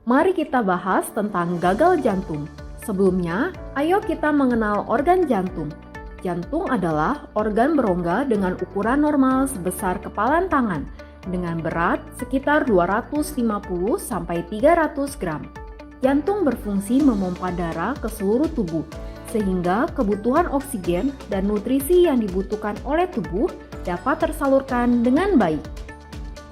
Mari kita bahas tentang gagal jantung. Sebelumnya, ayo kita mengenal organ jantung. Jantung adalah organ berongga dengan ukuran normal sebesar kepalan tangan, dengan berat sekitar 250-300 gram. Jantung berfungsi memompa darah ke seluruh tubuh, sehingga kebutuhan oksigen dan nutrisi yang dibutuhkan oleh tubuh dapat tersalurkan dengan baik.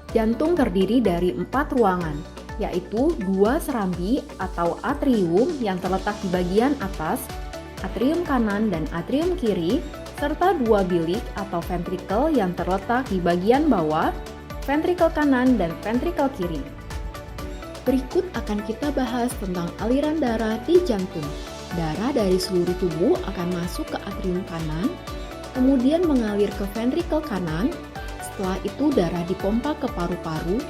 Jantung terdiri dari 4 ruangan, yaitu 2 serambi atau atrium yang terletak di bagian atas, atrium kanan dan atrium kiri, serta 2 bilik atau ventrikel yang terletak di bagian bawah, ventrikel kanan dan ventrikel kiri. Berikut akan kita bahas tentang aliran darah di jantung. Darah dari seluruh tubuh akan masuk ke atrium kanan, kemudian mengalir ke ventrikel kanan. Setelah itu darah dipompa ke paru-paru.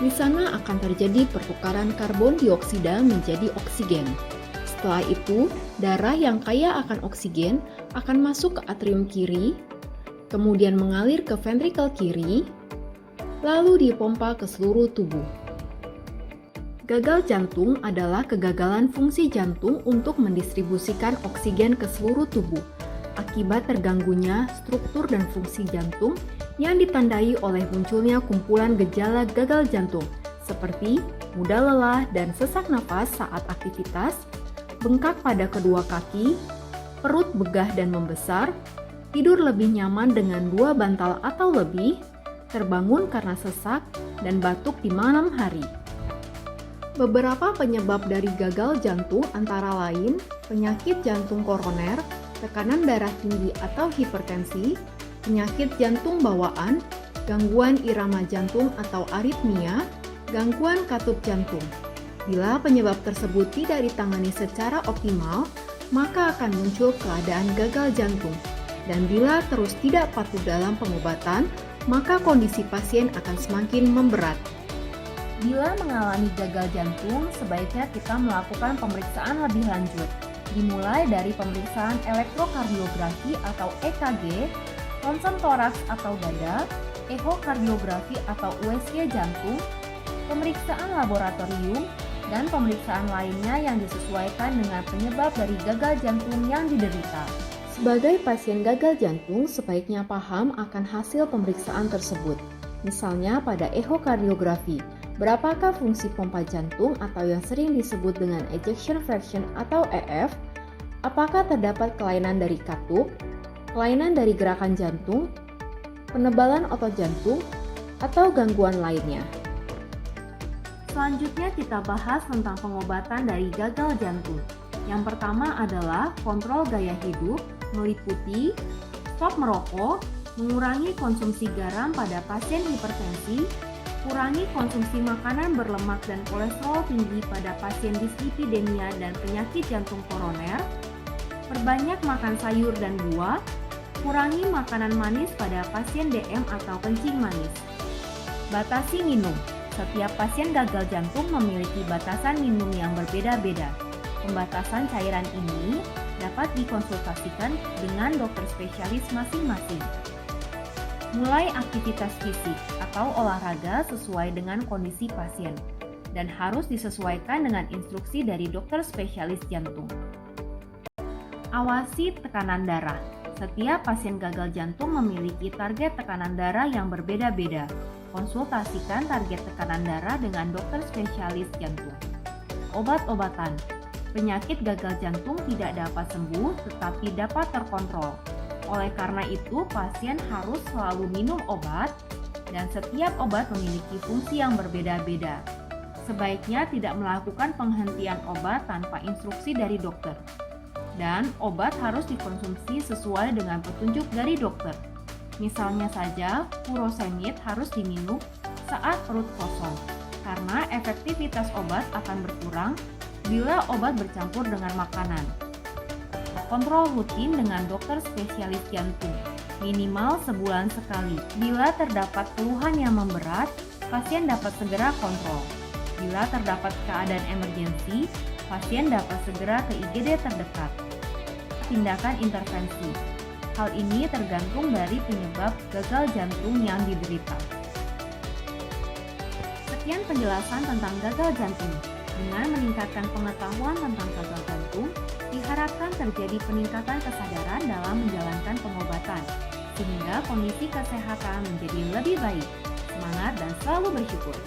Di sana akan terjadi pertukaran karbon dioksida menjadi oksigen. Setelah itu, darah yang kaya akan oksigen akan masuk ke atrium kiri, kemudian mengalir ke ventrikel kiri, lalu dipompa ke seluruh tubuh. Gagal jantung adalah kegagalan fungsi jantung untuk mendistribusikan oksigen ke seluruh tubuh akibat terganggunya struktur dan fungsi jantung yang ditandai oleh munculnya kumpulan gejala gagal jantung seperti mudah lelah dan sesak napas saat aktivitas, bengkak pada kedua kaki, perut begah dan membesar, tidur lebih nyaman dengan 2 bantal atau lebih, terbangun karena sesak, dan batuk di malam hari. Beberapa penyebab dari gagal jantung antara lain penyakit jantung koroner, tekanan darah tinggi atau hipertensi, penyakit jantung bawaan, gangguan irama jantung atau aritmia, gangguan katup jantung. Bila penyebab tersebut tidak ditangani secara optimal, maka akan muncul keadaan gagal jantung. Dan bila terus tidak patuh dalam pengobatan, maka kondisi pasien akan semakin memberat. Bila mengalami gagal jantung, sebaiknya kita melakukan pemeriksaan lebih lanjut. Dimulai dari pemeriksaan elektrokardiografi atau EKG, ronsen toraks atau dada, ehokardiografi atau USG jantung, pemeriksaan laboratorium, dan pemeriksaan lainnya yang disesuaikan dengan penyebab dari gagal jantung yang diderita. Sebagai pasien gagal jantung, sebaiknya paham akan hasil pemeriksaan tersebut. Misalnya pada ehokardiografi, berapakah fungsi pompa jantung atau yang sering disebut dengan ejection fraction atau EF? Apakah terdapat kelainan dari katup, kelainan dari gerakan jantung, penebalan otot jantung, atau gangguan lainnya? Selanjutnya kita bahas tentang pengobatan dari gagal jantung. Yang pertama adalah kontrol gaya hidup, meliputi stop merokok, mengurangi konsumsi garam pada pasien hipertensi, kurangi konsumsi makanan berlemak dan kolesterol tinggi pada pasien dislipidemia dan penyakit jantung koroner, perbanyak makan sayur dan buah, kurangi makanan manis pada pasien DM atau kencing manis. Batasi minum. Setiap pasien gagal jantung memiliki batasan minum yang berbeda-beda. Pembatasan cairan ini dapat dikonsultasikan dengan dokter spesialis masing-masing. Mulai aktivitas fisik atau olahraga sesuai dengan kondisi pasien dan harus disesuaikan dengan instruksi dari dokter spesialis jantung. Awasi tekanan darah. Setiap pasien gagal jantung memiliki target tekanan darah yang berbeda-beda. Konsultasikan target tekanan darah dengan dokter spesialis jantung. Obat-obatan. Penyakit gagal jantung tidak dapat sembuh tetapi dapat terkontrol. Oleh karena itu, pasien harus selalu minum obat dan setiap obat memiliki fungsi yang berbeda-beda. Sebaiknya tidak melakukan penghentian obat tanpa instruksi dari dokter. Dan obat harus dikonsumsi sesuai dengan petunjuk dari dokter. Misalnya saja, furosemid harus diminum saat perut kosong, karena efektivitas obat akan berkurang bila obat bercampur dengan makanan. Kontrol rutin dengan dokter spesialis jantung, minimal sebulan sekali. Bila terdapat keluhan yang memberat, pasien dapat segera kontrol. Bila terdapat keadaan emergensi, pasien dapat segera ke IGD terdekat. Tindakan intervensi. Hal ini tergantung dari penyebab gagal jantung yang diderita. Sekian penjelasan tentang gagal jantung. Dengan meningkatkan pengetahuan tentang gagal jantung, diharapkan terjadi peningkatan kesadaran dalam menjalankan pengobatan, sehingga kondisi kesehatan menjadi lebih baik. Semangat dan selalu bersyukur.